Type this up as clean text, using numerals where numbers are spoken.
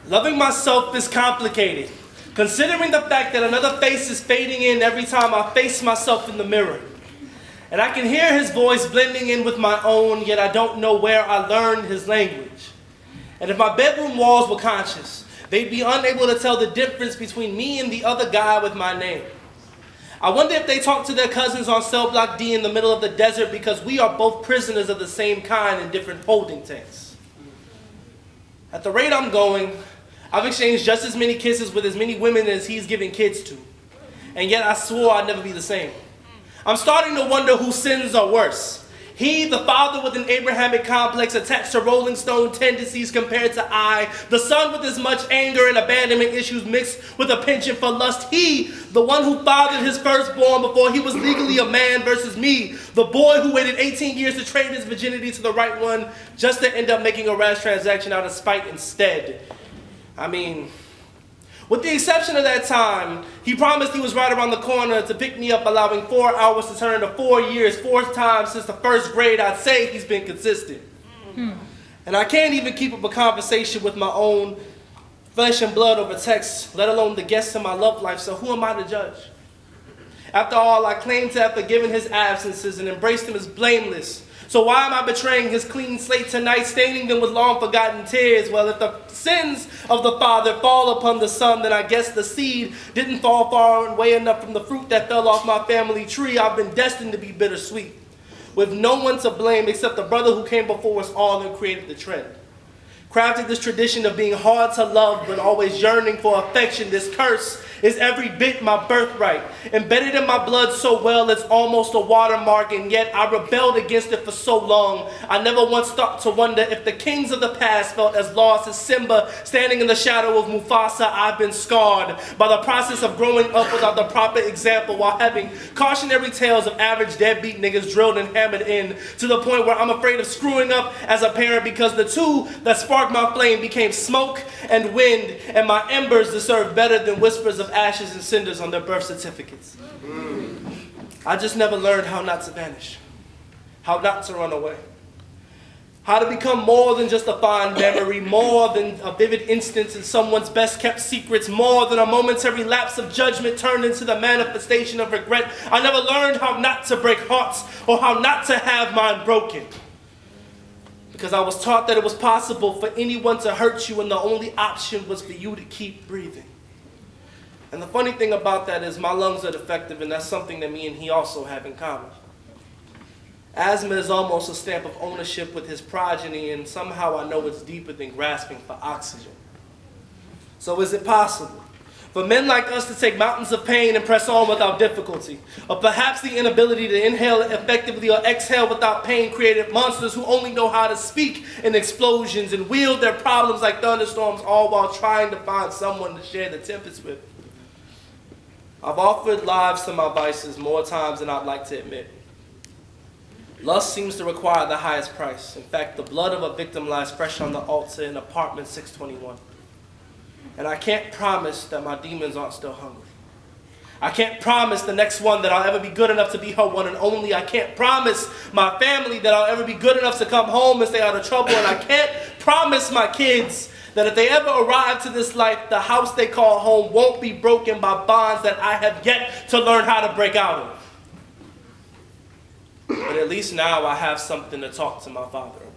Loving myself is complicated, considering the fact that another face is fading in every time I face myself in the mirror. And I can hear his voice blending in with my own, yet I don't know where I learned his language. And if my bedroom walls were conscious, they'd be unable to tell the difference between me and the other guy with my name. I wonder if they talk to their cousins on Cell Block D in the middle of the desert because we are both prisoners of the same kind in different holding tanks. At the rate I'm going, I've exchanged just as many kisses with as many women as he's giving kids to. And yet I swore I'd never be the same. I'm starting to wonder whose sins are worse. He, the father with an Abrahamic complex attached to Rolling Stone tendencies compared to I, the son with as much anger and abandonment issues mixed with a penchant for lust. He, the one who fathered his firstborn before he was legally a man versus me, the boy who waited 18 years to trade his virginity to the right one just to end up making a rash transaction out of spite instead. I mean, with the exception of that time, he promised he was right around the corner to pick me up, allowing 4 hours to turn into 4 years, 4 times since the first grade. I'd say he's been consistent. And I can't even keep up a conversation with my own flesh and blood over text, let alone the guests in my love life, so who am I to judge? After all, I claim to have forgiven his absences and embraced him as blameless. So why am I betraying his clean slate tonight, staining them with long-forgotten tears? Well, if the sins of the father fall upon the son, then I guess the seed didn't fall far away enough from the fruit that fell off my family tree. I've been destined to be bittersweet, with no one to blame except the brother who came before us all and created the trend. Crafted this tradition of being hard to love but always yearning for affection. This curse is every bit my birthright, embedded in my blood so well it's almost a watermark, and yet I rebelled against it for so long. I never once thought to wonder if the kings of the past felt as lost as Simba standing in the shadow of Mufasa. I've been scarred by the process of growing up without the proper example, while having cautionary tales of average deadbeat niggas drilled and hammered in, to the point where I'm afraid of screwing up as a parent because the two that sparked my flame became smoke and wind, and my embers deserve better than whispers of ashes and cinders on their birth certificates. I just never learned how not to vanish, how not to run away, how to become more than just a fond memory, more than a vivid instance in someone's best kept secrets, more than a momentary lapse of judgment turned into the manifestation of regret. I never learned how not to break hearts or how not to have mine broken, because I was taught that it was possible for anyone to hurt you and the only option was for you to keep breathing. And the funny thing about that is my lungs are defective, and that's something that me and he also have in common. Asthma is almost a stamp of ownership with his progeny, and somehow I know it's deeper than grasping for oxygen. So is it possible for men like us to take mountains of pain and press on without difficulty? Or perhaps the inability to inhale effectively or exhale without pain created monsters who only know how to speak in explosions and wield their problems like thunderstorms, all while trying to find someone to share the tempest with. I've offered lives to my vices more times than I'd like to admit. Lust seems to require the highest price. In fact, the blood of a victim lies fresh on the altar in apartment 621. And I can't promise that my demons aren't still hungry. I can't promise the next one that I'll ever be good enough to be her one and only. I can't promise my family that I'll ever be good enough to come home and stay out of trouble. And I can't promise my kids that if they ever arrive to this life, the house they call home won't be broken by bonds that I have yet to learn how to break out of. But at least now I have something to talk to my father about.